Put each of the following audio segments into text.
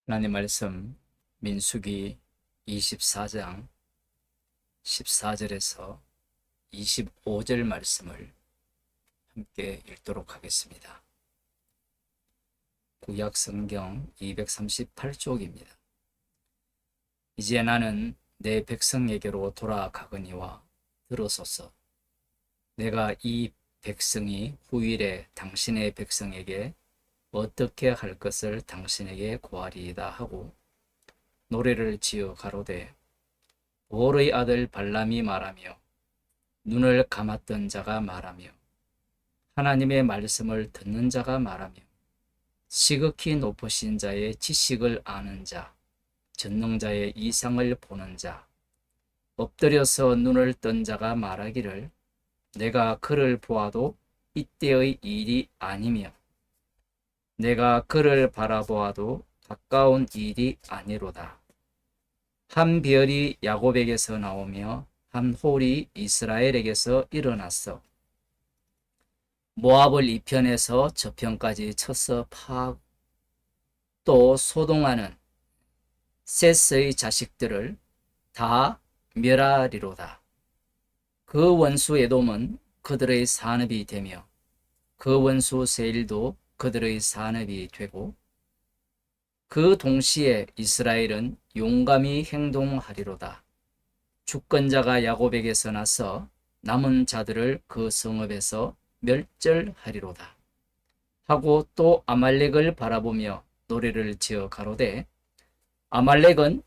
하나님 말씀 민수기 24장 14절에서 25절 말씀을 함께 읽도록 하겠습니다. 구약 성경 238쪽입니다. 이제 나는 내 백성에게로 돌아가거니와 들으소서. 내가 이 백성이 후일에 당신의 백성에게 어떻게 할 것을 당신에게 고하리이다 하고 노래를 지어 가로되, 보올의 아들 발람이 말하며 눈을 감았던 자가 말하며 하나님의 말씀을 듣는 자가 말하며 시극히 높으신 자의 지식을 아는 자, 전능자의 이상을 보는 자, 엎드려서 눈을 뜬 자가 말하기를 내가 그를 보아도 이때의 일이 아니며 내가 그를 바라보아도 가까운 일이 아니로다. 한 별이 야곱에게서 나오며 한 홀이 이스라엘에게서 일어났어. 모압을 이편에서 저편까지 쳐서 파하고 또 소동하는 셋의 자식들을 다 멸하리로다. 그 원수 에돔은 그들의 산업이 되며 그 원수 세일도 그들의 산업이 되고 그 동시에 이스라엘은 용감히 행동하리로다. 주권자가 야곱에게서 나서 남은 자들을 그 성읍에서 멸절하리로다. 하고 또 아말렉을 바라보며 노래를 지어 가로되, 아말렉은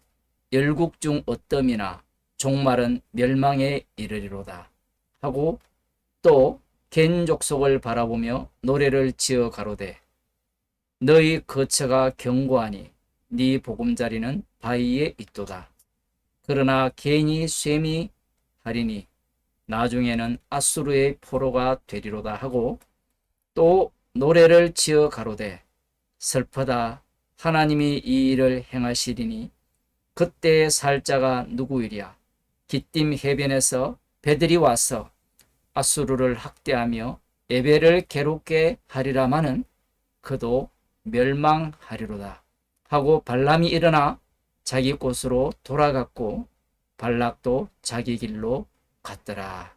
열국 중 어뜸이나 종말은 멸망에 이르리로다. 하고 또 겐 족속을 바라보며 노래를 지어 가로되, 너희 거처가 견고하니 네 보금자리는 바위에 있도다. 그러나 겐이 쇠미 하리니 나중에는 아수르의 포로가 되리로다. 하고 또 노래를 지어 가로되, 슬프다. 하나님이 이 일을 행하시리니 그때의 살자가 누구이랴. 기띔 해변에서 배들이 와서 아수르를 학대하며 에벨을 괴롭게 하리라마는 그도 멸망하리로다. 하고 발람이 일어나 자기 곳으로 돌아갔고 발락도 자기 길로 갔더라.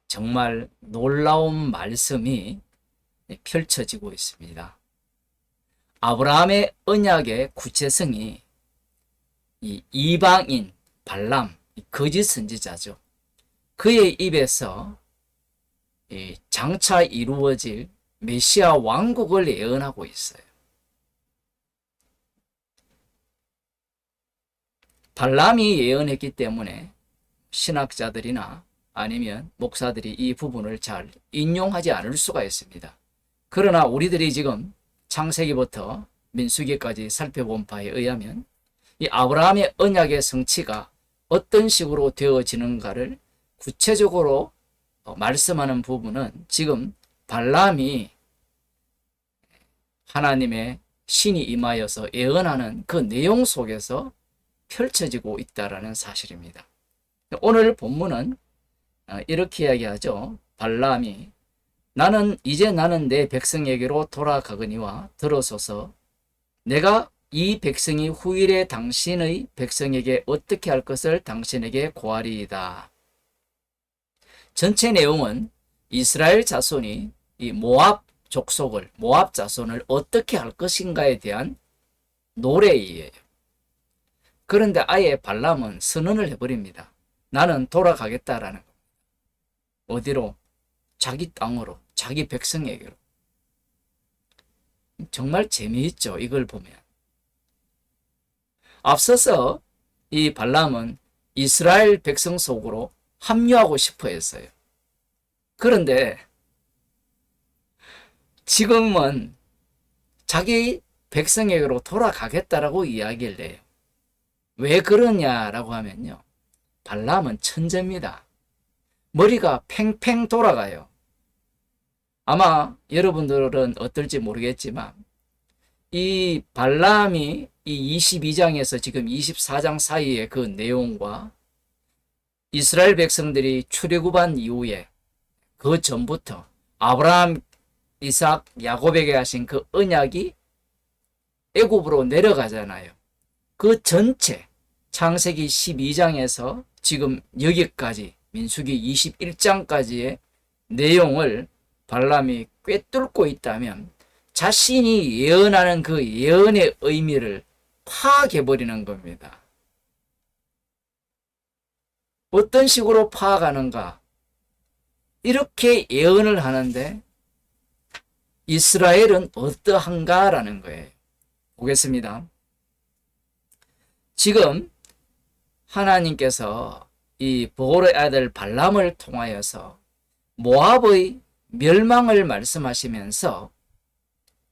정말 놀라운 말씀이 펼쳐지고 있습니다. 아브라함의 언약의 구체성이 이 이방인 발람, 거짓 선지자죠. 그의 입에서 장차 이루어질 메시아 왕국을 예언하고 있어요. 발람이 예언했기 때문에 신학자들이나 아니면 목사들이 이 부분을 잘 인용하지 않을 수가 있습니다. 그러나 우리들이 지금 창세기부터 민수기까지 살펴본 바에 의하면 이 아브라함의 언약의 성취가 어떤 식으로 되어지는가를 구체적으로 말씀하는 부분은 지금 발람이 하나님의 신이 임하여서 예언하는 그 내용 속에서 펼쳐지고 있다는 사실입니다. 오늘 본문은 이렇게 이야기하죠. 발람이 나는 내 백성에게로 돌아가거니와 들어서서 내가 이 백성이 후일에 당신의 백성에게 어떻게 할 것을 당신에게 고하리이다. 전체 내용은 이스라엘 자손이 이 모압 족속을, 모압 자손을 어떻게 할 것인가에 대한 노래이에요. 그런데 아예 발람은 선언을 해버립니다. 나는 돌아가겠다라는 겁니다. 어디로? 자기 땅으로, 자기 백성에게로. 정말 재미있죠, 이걸 보면. 앞서서 이 발람은 이스라엘 백성 속으로 합류하고 싶어 했어요. 그런데 지금은 자기 백성에게로 돌아가겠다라고 이야기를 해요. 왜 그러냐라고 하면요. 발람은 천재입니다. 머리가 팽팽 돌아가요. 아마 여러분들은 어떨지 모르겠지만 이 발람이 이 22장에서 지금 24장 사이의 그 내용과 이스라엘 백성들이 출애굽한 이후에 그 전부터 아브라함, 이삭, 야곱에게 하신 그 언약이 애굽으로 내려가잖아요. 그 전체 창세기 12장에서 지금 여기까지 민수기 21장까지의 내용을 발람이 꿰뚫고 있다면 자신이 예언하는 그 예언의 의미를 파악해버리는 겁니다. 어떤 식으로 파악하는가? 이렇게 예언을 하는데 이스라엘은 어떠한가라는 거예요. 보겠습니다. 지금 하나님께서 이 보홀의 아들 발람을 통하여서 모압의 멸망을 말씀하시면서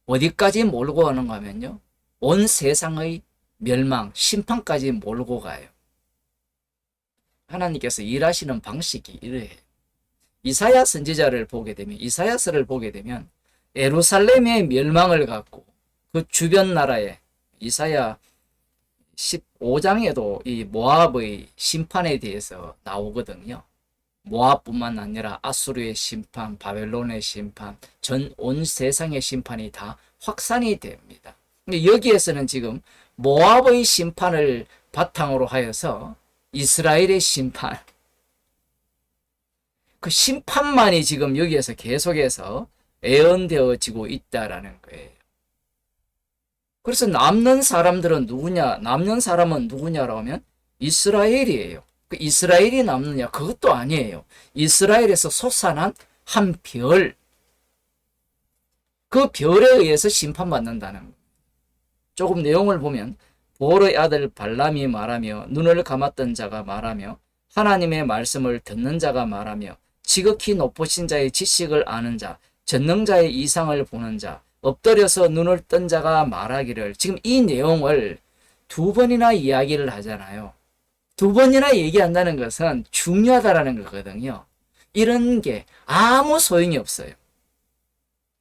어디까지 몰고 가는가 하면요, 온 세상의 멸망, 심판까지 몰고 가요. 하나님께서 일하시는 방식이 이래요. 이사야 선지자를 보게 되면, 이사야서를 보게 되면 예루살렘의 멸망을 갖고 그 주변 나라에, 이사야 15장에도 이 모압의 심판에 대해서 나오거든요. 모압뿐만 아니라 아수르의 심판, 바벨론의 심판, 전 온 세상의 심판이 다 확산이 됩니다. 근데 여기에서는 지금 모압의 심판을 바탕으로 하여서 이스라엘의 심판, 그 심판만이 지금 여기에서 계속해서 예언되어지고 있다라는 거예요. 그래서 남는 사람들은 누구냐? 남는 사람은 누구냐라고 하면 이스라엘이에요. 그 이스라엘이 남느냐? 그것도 아니에요. 이스라엘에서 솟아난 한 별, 그 별에 의해서 심판받는다는 거예요. 조금 내용을 보면 보홀의 아들 발람이 말하며 눈을 감았던 자가 말하며 하나님의 말씀을 듣는 자가 말하며 지극히 높으신 자의 지식을 아는 자, 전능자의 이상을 보는 자, 엎드려서 눈을 뜬 자가 말하기를. 지금 이 내용을 두 번이나 이야기를 하잖아요. 두 번이나 얘기한다는 것은 중요하다라는 거거든요. 이런 게 아무 소용이 없어요.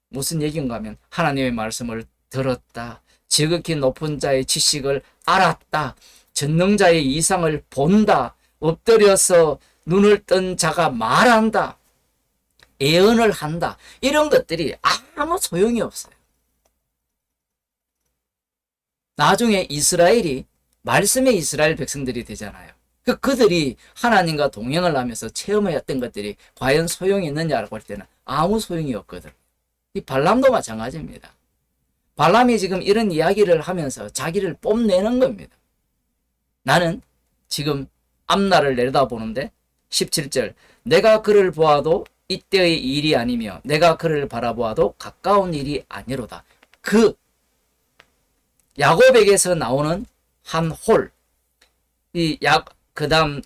무슨 얘기인가 하면 하나님의 말씀을 들었다, 지극히 높은 자의 지식을 알았다, 전능자의 이상을 본다, 엎드려서 눈을 뜬 자가 말한다, 예언을 한다. 이런 것들이 아무 소용이 없어요. 나중에 이스라엘이 말씀의 이스라엘 백성들이 되잖아요. 그들이 하나님과 동행을 하면서 체험했던 것들이 과연 소용이 있느냐라고 할 때는 아무 소용이 없거든. 이 발람도 마찬가지입니다. 발람이 지금 이런 이야기를 하면서 자기를 뽐내는 겁니다. 나는 지금 앞날을 내려다보는데 17절, 내가 그를 보아도 이때의 일이 아니며 내가 그를 바라보아도 가까운 일이 아니로다. 그 야곱에게서 나오는 한 홀, 그다음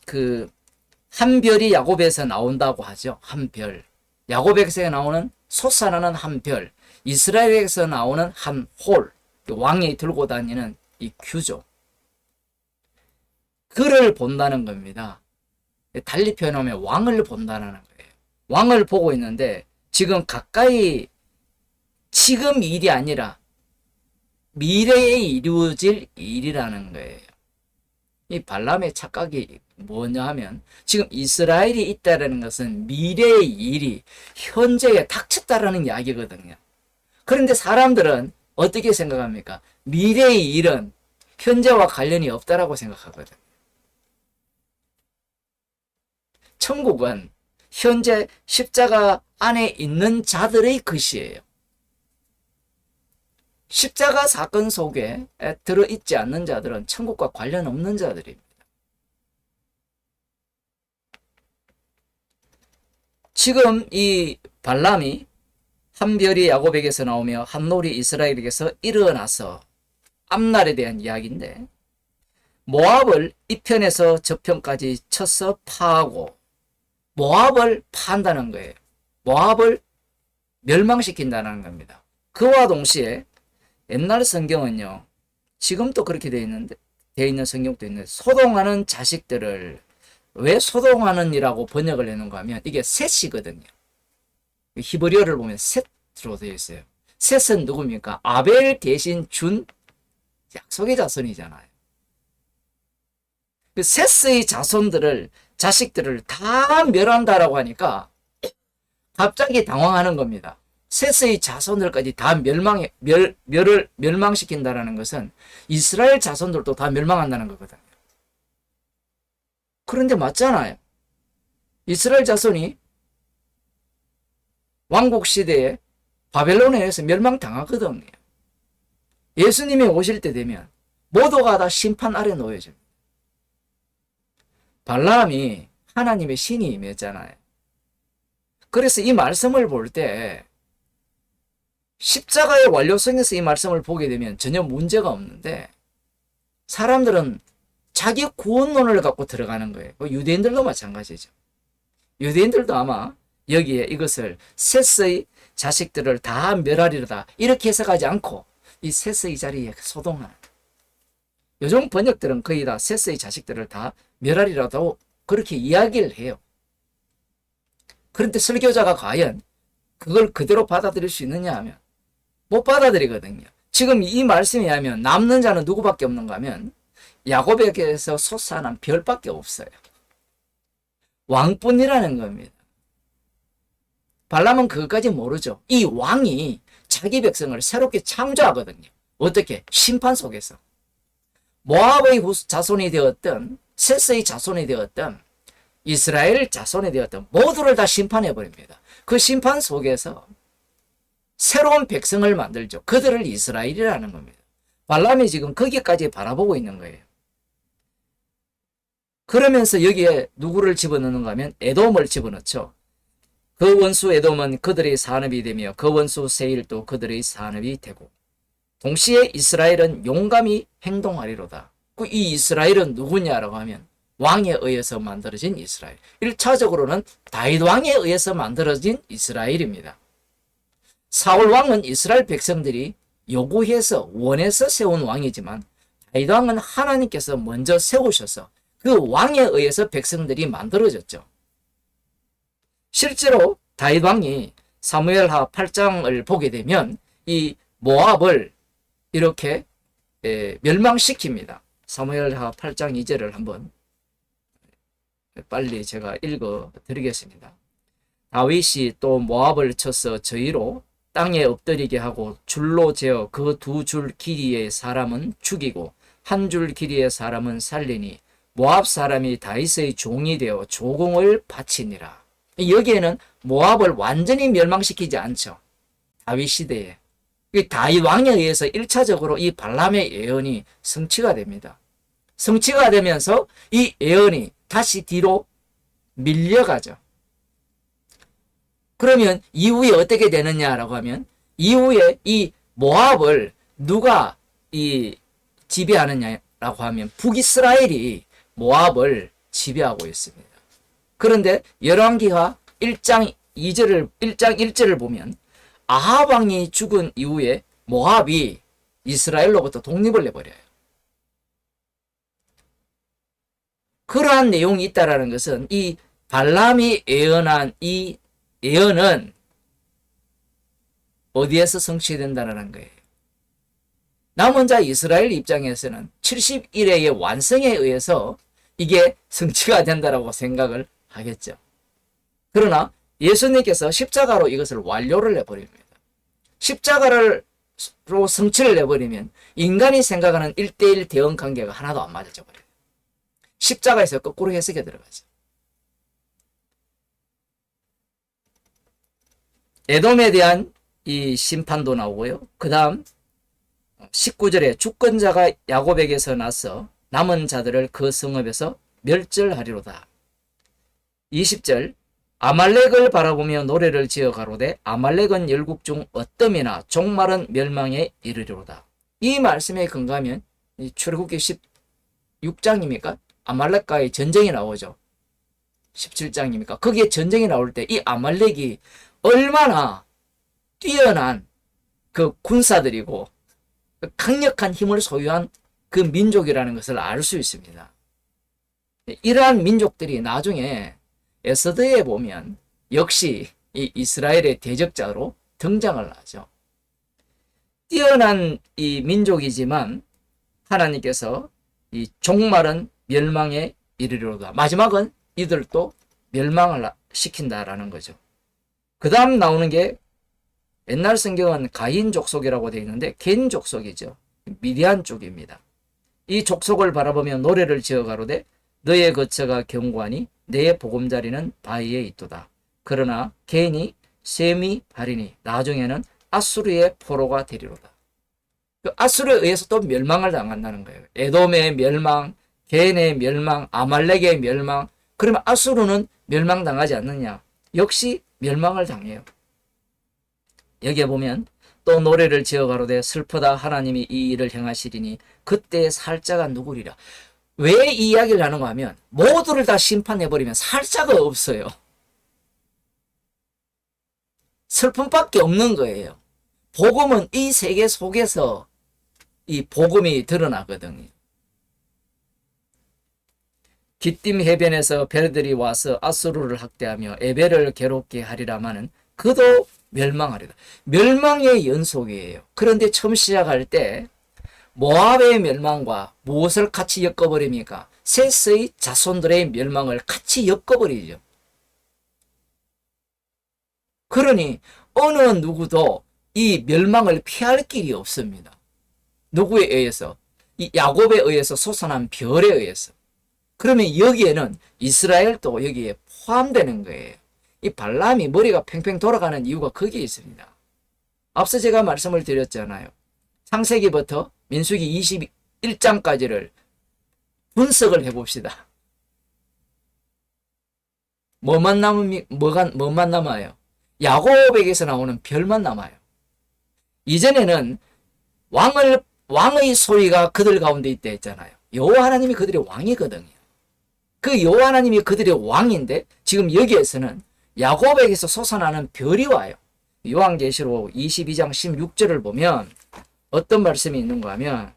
한 별이 야곱에서 나온다고 하죠. 한 별. 야곱에게서 나오는 솟아나는 한 별, 이스라엘에게서 나오는 한 홀, 왕이 들고 다니는 이 규조. 그를 본다는 겁니다. 달리 표현하면 왕을 본다는 거예요. 왕을 보고 있는데 지금 가까이, 지금 일이 아니라 미래에 이루어질 일이라는 거예요. 이 발람의 착각이 뭐냐 하면 지금 이스라엘이 있다는 것은 미래의 일이 현재에 닥쳤다라는 이야기거든요. 그런데 사람들은 어떻게 생각합니까? 미래의 일은 현재와 관련이 없다라고 생각하거든요. 천국은 현재 십자가 안에 있는 자들의 것이에요. 십자가 사건 속에 들어있지 않는 자들은 천국과 관련 없는 자들입니다. 지금 이 발람이 한 별이 야곱에게서 나오며 한 놀이 이스라엘에게서 일어나서 앞날에 대한 이야기인데, 모압을 이편에서 저편까지 쳐서 파하고 모압을 판다는 거예요. 모압을 멸망시킨다는 겁니다. 그와 동시에 옛날 성경은요, 지금도 그렇게 되어 있는 성경도 있는데, 소동하는 자식들을, 왜 소동하는이라고 번역을 해놓은가 하면 이게 셋이거든요. 히브리어를 보면 셋으로 되어 있어요. 셋은 누굽니까? 아벨 대신 준 약속의 자손이잖아요. 그 셋의 자식들을 다 멸한다라고 하니까 갑자기 당황하는 겁니다. 셋의 자손들까지 다 멸망시킨다라는 것은 이스라엘 자손들도 다 멸망한다는 거거든요. 그런데 맞잖아요. 이스라엘 자손이 왕국 시대에 바벨론에 의해서 멸망당하거든요. 예수님이 오실 때 되면 모두가 다 심판 아래 놓여집니다. 발람이 하나님의 신이 임했잖아요. 그래서 이 말씀을 볼 때 십자가의 완료성에서 이 말씀을 보게 되면 전혀 문제가 없는데 사람들은 자기 구원론을 갖고 들어가는 거예요. 유대인들도 마찬가지죠. 유대인들도 아마 여기에 이것을 셋의 자식들을 다 멸하리로다 이렇게 해석하지 않고 이 셋의 자리에 소동하는, 요즘 번역들은 거의 다 셋의 자식들을 다 멸하리라도 그렇게 이야기를 해요. 그런데 설교자가 과연 그걸 그대로 받아들일 수 있느냐 하면 못 받아들이거든요. 지금 이 말씀에 하면 남는 자는 누구밖에 없는가 하면 야곱에게서 솟아난 별밖에 없어요. 왕뿐이라는 겁니다. 발람은 그것까지 모르죠. 이 왕이 자기 백성을 새롭게 창조하거든요. 어떻게? 심판 속에서. 모압의 자손이 되었던, 셋의 자손이 되었던, 이스라엘 자손이 되었던 모두를 다 심판해버립니다. 그 심판 속에서 새로운 백성을 만들죠. 그들을 이스라엘이라는 겁니다. 발람이 지금 거기까지 바라보고 있는 거예요. 그러면서 여기에 누구를 집어넣는가 하면 에돔을 집어넣죠. 그 원수 에돔은 그들의 산업이 되며 그 원수 세일도 그들의 산업이 되고 동시에 이스라엘은 용감히 행동하리로다. 이 이스라엘은 누구냐라고 하면 왕에 의해서 만들어진 이스라엘. 1차적으로는 다윗 왕에 의해서 만들어진 이스라엘입니다. 사울 왕은 이스라엘 백성들이 요구해서 원해서 세운 왕이지만 다윗 왕은 하나님께서 먼저 세우셔서 그 왕에 의해서 백성들이 만들어졌죠. 실제로 다윗 왕이 사무엘하 8장을 보게 되면 이 모압을 이렇게 멸망시킵니다. 사무엘하 8장 2절을 한번 빨리 제가 읽어 드리겠습니다. 다윗이 또 모압을 쳐서 저희로 땅에 엎드리게 하고 줄로 재어 그 두 줄 길이의 사람은 죽이고 한 줄 길이의 사람은 살리니 모압 사람이 다윗의 종이 되어 조공을 바치니라. 여기에는 모압을 완전히 멸망시키지 않죠. 다윗 시대에. 다윗 왕에 의해서 1차적으로 이 발람의 예언이 성취가 됩니다. 성취가 되면서 이 예언이 다시 뒤로 밀려가죠. 그러면 이후에 어떻게 되느냐라고 하면 이후에 이 모압을 누가 지배하느냐라고 하면 북이스라엘이 모압을 지배하고 있습니다. 그런데 열왕기하 1장 1절을 보면 아합 왕이 죽은 이후에 모압이 이스라엘로부터 독립을 해버려요. 그러한 내용이 있다라는 것은 이 발람이 예언한 이 예언은 어디에서 성취된다는 거예요. 남은 자 이스라엘 입장에서는 70일의 완성에 의해서 이게 성취가 된다라고 생각을 하겠죠. 그러나 예수님께서 십자가로 이것을 완료를 해버립니다. 십자가로 성취를 해버리면 인간이 생각하는 1대1 대응 관계가 하나도 안 맞아져 버려요. 십자가에서 거꾸로 해석에 들어가죠. 에돔에 대한 이 심판도 나오고요. 그 다음 19절에 주권자가 야곱에게서 나서 남은 자들을 그 성읍에서 멸절하리로다. 20절 아말렉을 바라보며 노래를 지어 가로되 아말렉은 열국 중 어뜸이나 종말은 멸망에 이르리로다. 이 말씀에 근거하면 출애굽기 16장입니까? 아말렉과의 전쟁이 나오죠. 17장입니까? 거기에 전쟁이 나올 때 이 아말렉이 얼마나 뛰어난 그 군사들이고 강력한 힘을 소유한 그 민족이라는 것을 알 수 있습니다. 이러한 민족들이 나중에 에스더에 보면 역시 이 이스라엘의 대적자로 등장을 하죠. 뛰어난 이 민족이지만 하나님께서 이 종말은 멸망에 이르리로다. 마지막은 이들도 멸망을 시킨다라는 거죠. 그 다음 나오는 게 옛날 성경은 가인 족속이라고 되어 있는데 겐 족속이죠. 미디안 쪽입니다. 이 족속을 바라보며 노래를 지어 가로되 너의 거처가 견고하니 내 보금자리는 바위에 있도다. 그러나 겐이 셈이 바리니 나중에는 아수르의 포로가 되리로다. 그 아수르에 의해서 또 멸망을 당한다는 거예요. 에돔의 멸망, 겐의 멸망, 아말렉의 멸망. 그러면 아수르는 멸망당하지 않느냐? 역시 멸망을 당해요. 여기에 보면 또 노래를 지어 가로되 슬프다 하나님이 이 일을 행하시리니 그때 살자가 누구리라. 왜 이 이야기를 하는가 하면 모두를 다 심판해버리면 살자가 없어요. 슬픔밖에 없는 거예요. 복음은 이 세계 속에서 이 복음이 드러나거든요. 기띔 해변에서 벨들이 와서 아수르를 학대하며 에벨을 괴롭게 하리라마는 그도 멸망하리라. 멸망의 연속이에요. 그런데 처음 시작할 때 모압의 멸망과 무엇을 같이 엮어버립니까? 셋의 자손들의 멸망을 같이 엮어버리죠. 그러니 어느 누구도 이 멸망을 피할 길이 없습니다. 누구에 의해서? 이 야곱에 의해서 솟아난 별에 의해서. 그러면 여기에는 이스라엘도 여기에 포함되는 거예요. 이 발람이 머리가 팽팽 돌아가는 이유가 거기에 있습니다. 앞서 제가 말씀을 드렸잖아요. 창세기부터 민수기 21장까지를 분석을 해봅시다. 뭐만 남아요? 야곱에게서 나오는 별만 남아요. 이전에는 왕의 소위가 그들 가운데 있다 했잖아요. 여호와 하나님이 그들의 왕이거든요. 그 여호와 하나님이 그들의 왕인데 지금 여기에서는 야곱에게서 솟아나는 별이 와요. 요한계시록 22장 16절을 보면 어떤 말씀이 있는가 하면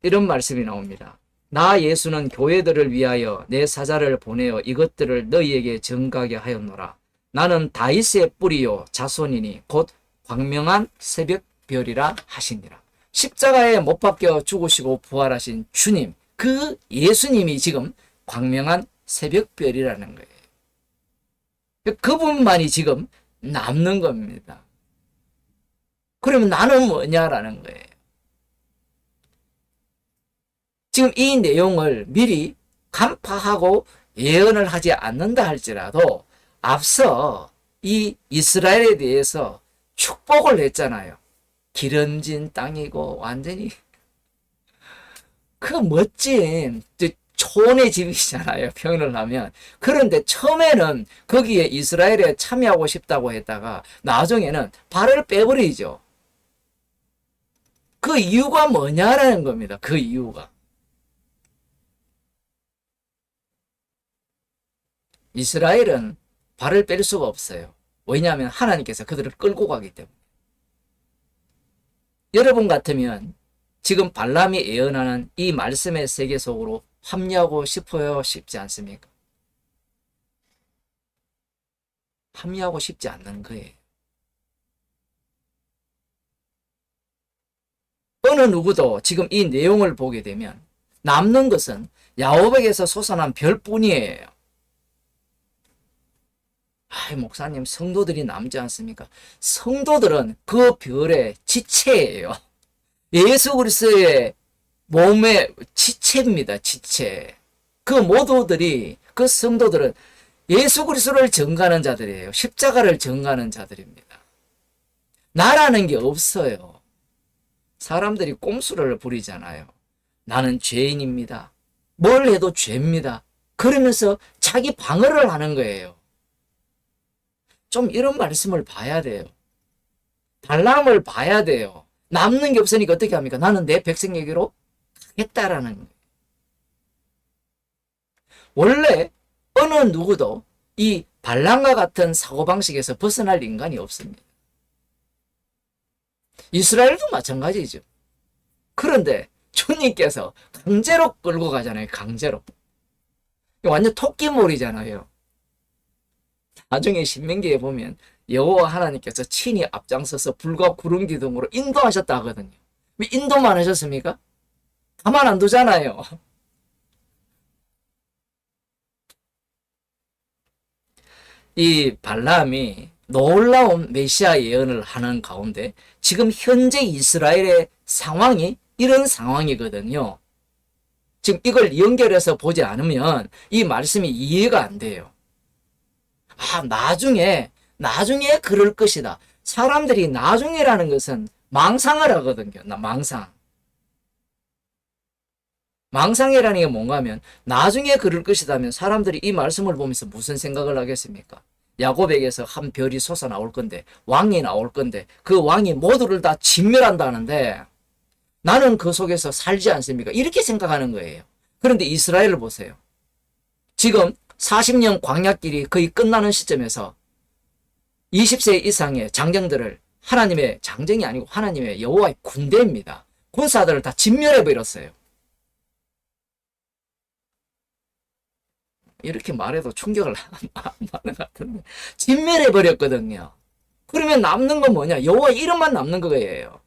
이런 말씀이 나옵니다. 나 예수는 교회들을 위하여 내 사자를 보내어 이것들을 너희에게 전가게 하였노라. 나는 다윗의 뿌리요 자손이니 곧 광명한 새벽별이라 하시니라. 십자가에 못 박혀 죽으시고 부활하신 주님, 그 예수님이 지금 광명한 새벽별이라는 거예요. 그분만이 지금 남는 겁니다. 그러면 나는 뭐냐라는 거예요. 지금 이 내용을 미리 간파하고 예언을 하지 않는다 할지라도 앞서 이 이스라엘에 대해서 축복을 했잖아요. 기름진 땅이고 완전히 그 멋진 초원의 집이잖아요. 표현을 하면. 그런데 처음에는 거기에 이스라엘에 참여하고 싶다고 했다가 나중에는 발을 빼버리죠. 그 이유가 뭐냐라는 겁니다. 그 이유가. 이스라엘은 발을 뺄 수가 없어요. 왜냐하면 하나님께서 그들을 끌고 가기 때문에. 여러분 같으면 지금 발람이 예언하는 이 말씀의 세계 속으로 합류하고 싶어요? 싶지 않습니까? 합류하고 싶지 않는 거예요. 어느 누구도 지금 이 내용을 보게 되면 남는 것은 야곱에게서 솟아난 별뿐이에요. 목사님, 성도들이 남지 않습니까? 성도들은 그 별의 지체예요. 예수 그리스도의 몸의 지체입니다. 지체. 그 모두들이, 그 성도들은 예수 그리스도를 전가하는 자들이에요. 십자가를 전가하는 자들입니다. 나라는 게 없어요. 사람들이 꼼수를 부리잖아요. 나는 죄인입니다. 뭘 해도 죄입니다. 그러면서 자기 방어를 하는 거예요. 좀 이런 말씀을 봐야 돼요. 발람을 봐야 돼요. 남는 게 없으니까 어떻게 합니까? 나는 내 백성에게로 가겠다라는 거예요. 원래 어느 누구도 이 발람과 같은 사고방식에서 벗어날 인간이 없습니다. 이스라엘도 마찬가지죠. 그런데 주님께서 강제로 끌고 가잖아요. 강제로. 완전 토끼몰이잖아요. 나중에 신명기에 보면 여호와 하나님께서 친히 앞장서서 불과 구름 기둥으로 인도하셨다 하거든요. 왜 인도만 하셨습니까? 가만 안 두잖아요. 이 발람이 놀라운 메시아 예언을 하는 가운데 지금 현재 이스라엘의 상황이 이런 상황이거든요. 지금 이걸 연결해서 보지 않으면 이 말씀이 이해가 안 돼요. 나중에 그럴 것이다. 사람들이 나중에라는 것은 망상을 하거든요. 망상이라는 게 뭔가 하면 나중에 그럴 것이다면 사람들이 이 말씀을 보면서 무슨 생각을 하겠습니까? 야곱에게서 한 별이 솟아 나올 건데, 왕이 나올 건데, 그 왕이 모두를 다 진멸한다는데 나는 그 속에서 살지 않습니까? 이렇게 생각하는 거예요. 그런데 이스라엘을 보세요. 지금 40년 광야길이 거의 끝나는 시점에서 20세 이상의 장정들을 하나님의 장정이 아니고 하나님의 여호와의 군대입니다. 군사들을 다 진멸해 버렸어요. 이렇게 말해도 충격을 안 받는 것 같은데 진멸해 버렸거든요. 그러면 남는 건 뭐냐? 여호와 이름만 남는 거예요.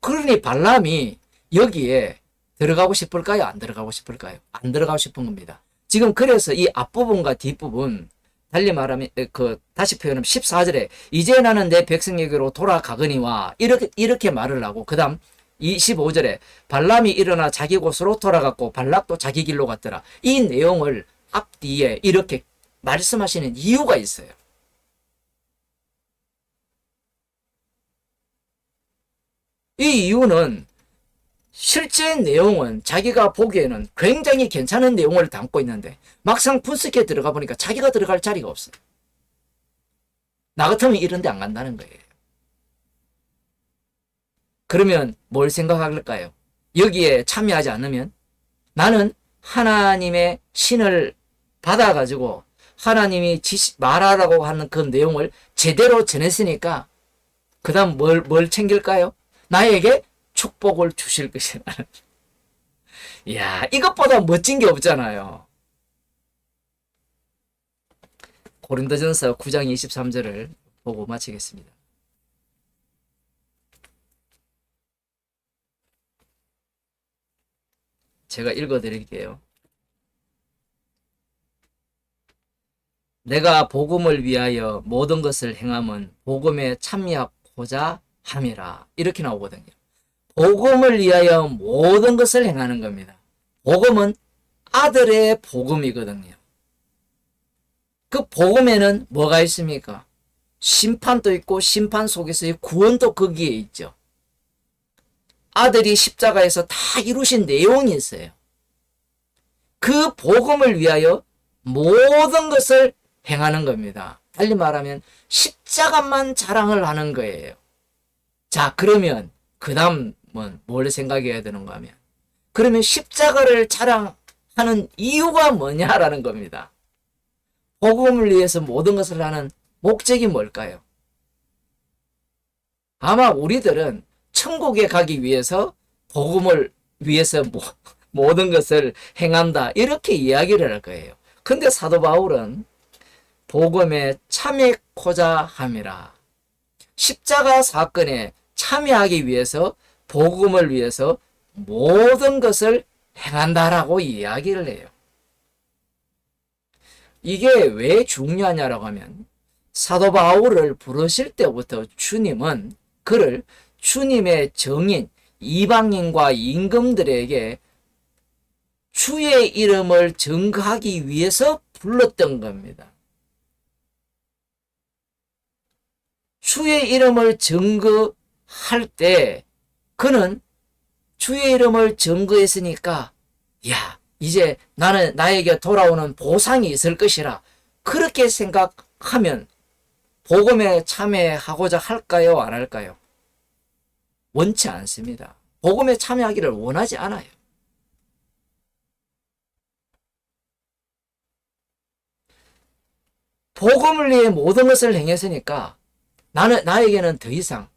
그러니 발람이 여기에 들어가고 싶을까요? 안 들어가고 싶을까요? 안 들어가고 싶은 겁니다. 지금 그래서 이 앞부분과 뒷부분 달리 말하면 다시 표현하면 14절에 이제 나는 내 백성에게로 돌아가거니와 이렇게 말을 하고 그다음 25절에 발람이 일어나 자기 곳으로 돌아갔고 발락도 자기 길로 갔더라. 이 내용을 앞뒤에 이렇게 말씀하시는 이유가 있어요. 이 이유는 실제 내용은 자기가 보기에는 굉장히 괜찮은 내용을 담고 있는데 막상 분석에 들어가 보니까 자기가 들어갈 자리가 없어요. 나 같으면 이런 데 안 간다는 거예요. 그러면 뭘 생각할까요? 여기에 참여하지 않으면 나는 하나님의 신을 받아가지고 하나님이 말하라고 하는 그 내용을 제대로 전했으니까 그 다음 뭘 챙길까요? 나에게 축복을 주실 것이다. 이야, 이것보다 멋진 게 없잖아요. 고린도전서 9장 23절을 보고 마치겠습니다. 제가 읽어드릴게요. 내가 복음을 위하여 모든 것을 행함은 복음에 참여하고자 함이라. 이렇게 나오거든요. 복음을 위하여 모든 것을 행하는 겁니다. 복음은 아들의 복음이거든요. 그 복음에는 뭐가 있습니까? 심판도 있고 심판 속에서의 구원도 거기에 있죠. 아들이 십자가에서 다 이루신 내용이 있어요. 그 복음을 위하여 모든 것을 행하는 겁니다. 달리 말하면 십자가만 자랑을 하는 거예요. 자, 그러면 그 다음은 뭘 생각해야 되는가 하면 그러면 십자가를 자랑하는 이유가 뭐냐라는 겁니다. 복음을 위해서 모든 것을 하는 목적이 뭘까요? 아마 우리들은 천국에 가기 위해서 복음을 위해서 모든 것을 행한다 이렇게 이야기를 할 거예요. 근데 사도 바울은 복음에 참여하고자 함이라. 십자가 사건에 참여하기 위해서 복음을 위해서 모든 것을 행한다라고 이야기를 해요. 이게 왜 중요하냐라고 하면 사도 바울을 부르실 때부터 주님은 그를 주님의 정인 이방인과 임금들에게 주의 이름을 증거하기 위해서 불렀던 겁니다. 주의 이름을 증거할 때 그는 주의 이름을 증거했으니까 야, 이제 나에게 돌아오는 보상이 있을 것이라 그렇게 생각하면 복음에 참여하고자 할까요? 안 할까요? 원치 않습니다. 복음에 참여하기를 원하지 않아요. 복음을 위해 모든 것을 행했으니까 나에게는 더 이상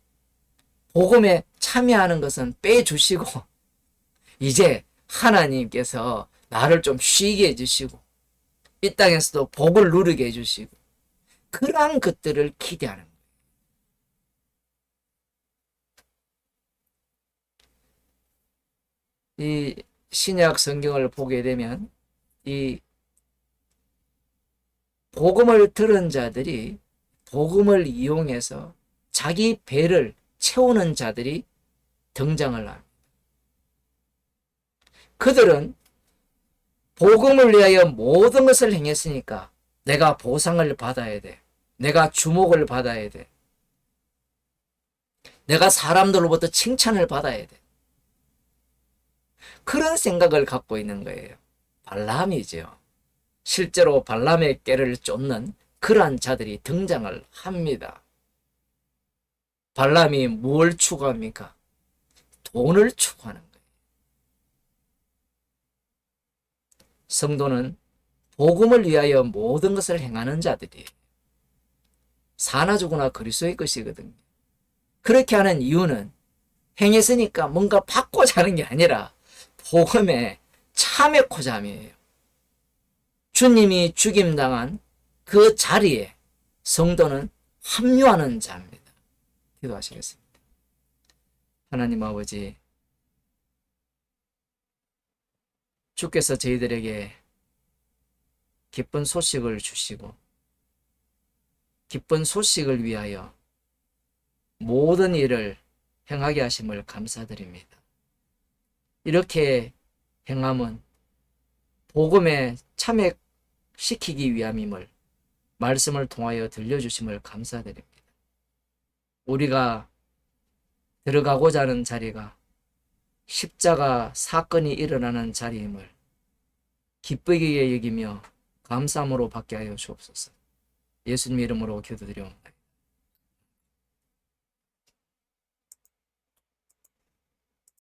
복음에 참여하는 것은 빼주시고 이제 하나님께서 나를 좀 쉬게 해주시고 이 땅에서도 복을 누리게 해주시고 그러한 것들을 기대하는 거예요. 이 신약 성경을 보게 되면 이 복음을 들은 자들이 복음을 이용해서 자기 배를 채우는 자들이 등장을 합니다. 그들은 복음을 위하여 모든 것을 행했으니까 내가 보상을 받아야 돼. 내가 주목을 받아야 돼. 내가 사람들로부터 칭찬을 받아야 돼. 그런 생각을 갖고 있는 거예요. 발람이죠. 실제로 발람의 꾀를 쫓는 그러한 자들이 등장을 합니다. 발람이 뭘 추구합니까? 돈을 추구하는 거예요. 성도는 복음을 위하여 모든 것을 행하는 자들이에요. 사나 죽으나 그리스도의 것이거든요. 그렇게 하는 이유는 행했으니까 뭔가 받고자 하는 게 아니라 복음에 참여하고자 함이에요. 주님이 죽임당한 그 자리에 성도는 합류하는 자입니다. 기도하시겠습니다. 하나님 아버지, 주께서 저희들에게 기쁜 소식을 주시고 기쁜 소식을 위하여 모든 일을 행하게 하심을 감사드립니다. 이렇게 행함은 복음에 참여시키기 위함임을 말씀을 통하여 들려주심을 감사드립니다. 우리가 들어가고자 하는 자리가 십자가 사건이 일어나는 자리임을 기쁘게 여기며 감사함으로 받게 하여 주옵소서. 예수님 이름으로 기도드리옵나이다.